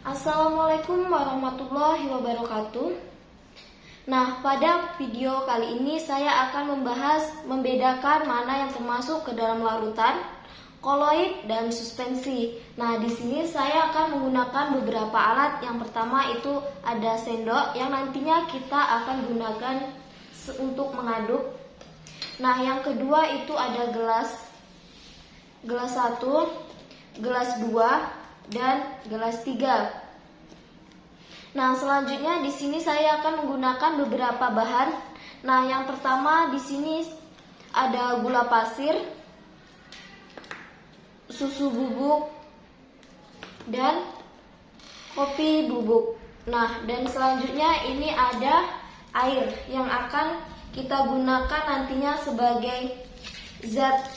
Assalamualaikum warahmatullahi wabarakatuh. Nah, pada video kali ini saya akan membedakan mana yang termasuk ke dalam larutan, koloid dan suspensi. Nah, di sini saya akan menggunakan beberapa alat. Yang pertama itu ada sendok yang nantinya kita akan gunakan untuk mengaduk. Nah, yang kedua itu ada gelas 1, gelas 2, dan gelas 3. Nah, selanjutnya di sini saya akan menggunakan beberapa bahan. Nah, yang pertama di sini ada gula pasir, susu bubuk, dan kopi bubuk. Nah, dan selanjutnya ini ada air yang akan kita gunakan nantinya sebagai zat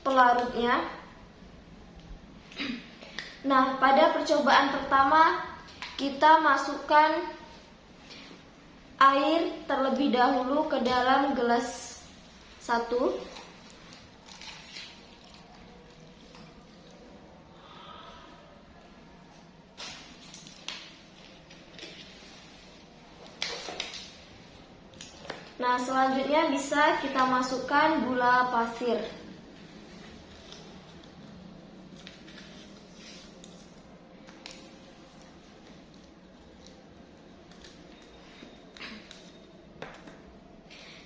pelarutnya. Nah, pada percobaan pertama kita masukkan air terlebih dahulu ke dalam gelas 1. Nah, selanjutnya bisa kita masukkan gula pasir.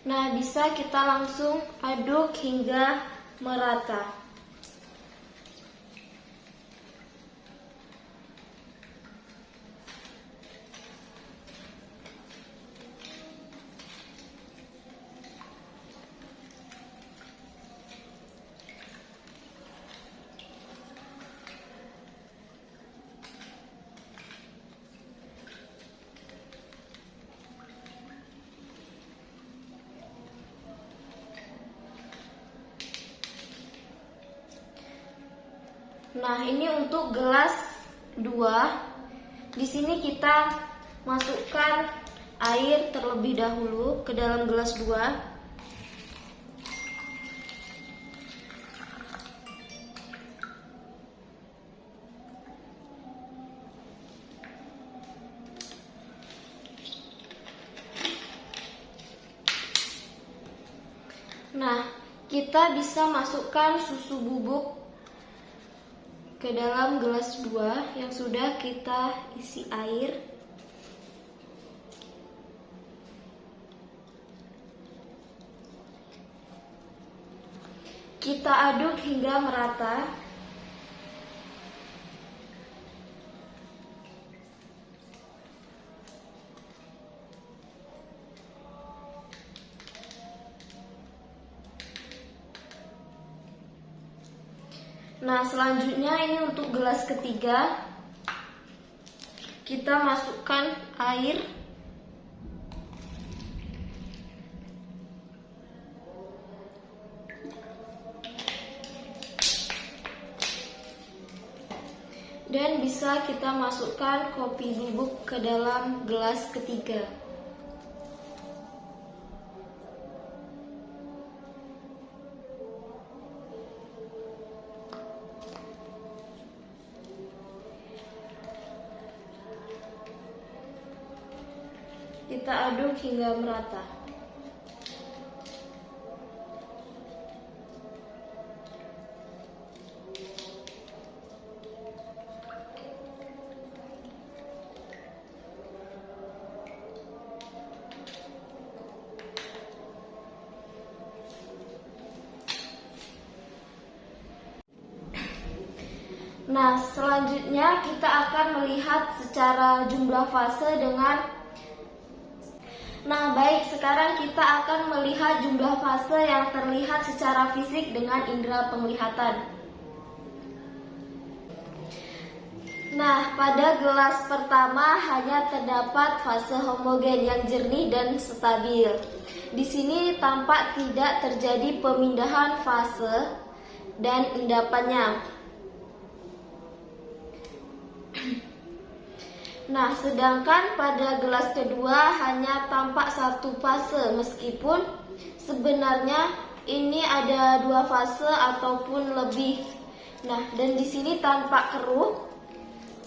Nah, bisa kita langsung aduk hingga merata. Nah, ini untuk gelas 2. Di sini kita masukkan air terlebih dahulu ke dalam gelas 2. Nah, kita bisa masukkan susu bubuk ke dalam gelas 2 yang sudah kita isi air. Kita aduk hingga merata. Nah, selanjutnya ini untuk gelas ketiga. Kita masukkan air. Dan bisa kita masukkan kopi bubuk ke dalam gelas ketiga. Kita aduk hingga merata. Nah, selanjutnya kita akan melihat secara jumlah fase dengan sekarang kita akan melihat jumlah fase yang terlihat secara fisik dengan indera penglihatan. Nah, pada gelas pertama hanya terdapat fase homogen yang jernih dan stabil. Di sini tampak tidak terjadi pemindahan fase dan endapannya. Nah, sedangkan pada gelas kedua hanya tampak satu fase, meskipun sebenarnya ini ada 2 fase ataupun lebih. Nah, dan di sini tampak keruh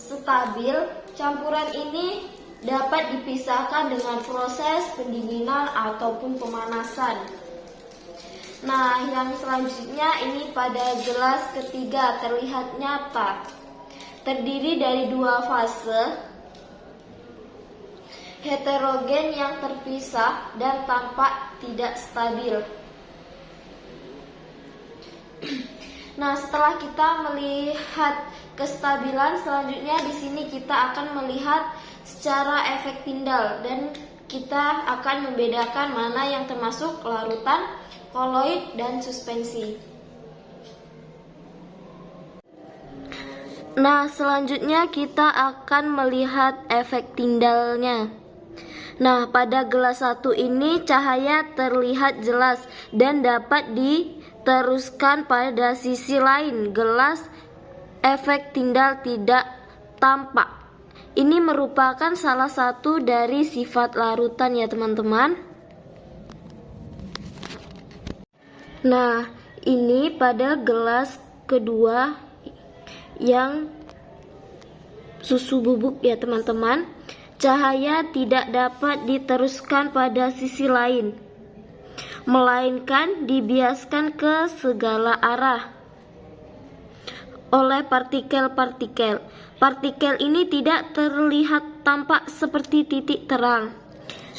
stabil, campuran ini dapat dipisahkan dengan proses pendinginan ataupun pemanasan. Nah, yang selanjutnya ini pada gelas ketiga terlihat nyata. Terdiri dari dua fase heterogen yang terpisah dan tampak tidak stabil. Nah, setelah kita melihat kestabilan, selanjutnya di sini kita akan melihat secara efek Tyndall dan kita akan membedakan mana yang termasuk larutan, koloid, dan suspensi. Nah, selanjutnya kita akan melihat efek Tyndallnya. Nah, pada gelas satu ini cahaya terlihat jelas dan dapat diteruskan pada sisi lain gelas, efek Tyndall tidak tampak. Ini merupakan salah satu dari sifat larutan ya teman-teman. Nah, ini pada gelas kedua yang susu bubuk ya teman-teman. Cahaya tidak dapat diteruskan pada sisi lain, melainkan dibiaskan ke segala arah oleh partikel-partikel. Partikel ini tidak terlihat tampak seperti titik terang.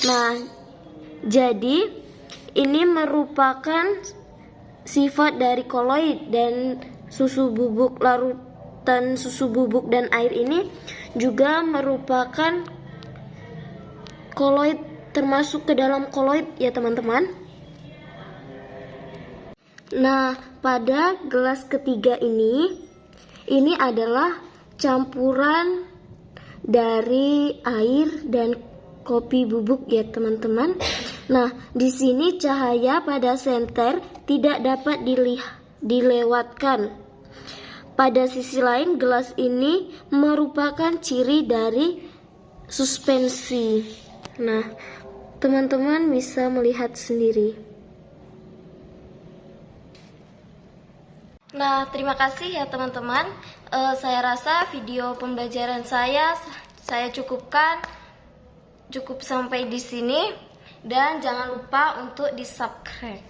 Nah, jadi ini merupakan sifat dari koloid dan susu bubuk. Larutan susu bubuk dan air ini juga merupakan koloid, termasuk ke dalam koloid ya teman-teman. Nah, pada gelas ketiga ini adalah campuran dari air dan kopi bubuk ya teman-teman. Nah, di sini cahaya pada senter tidak dapat dilewatkan. Pada sisi lain, gelas ini merupakan ciri dari suspensi. Nah, teman-teman bisa melihat sendiri. Nah, terima kasih ya teman-teman. Saya rasa video pembelajaran saya cukup sampai di sini, dan jangan lupa untuk di-subscribe.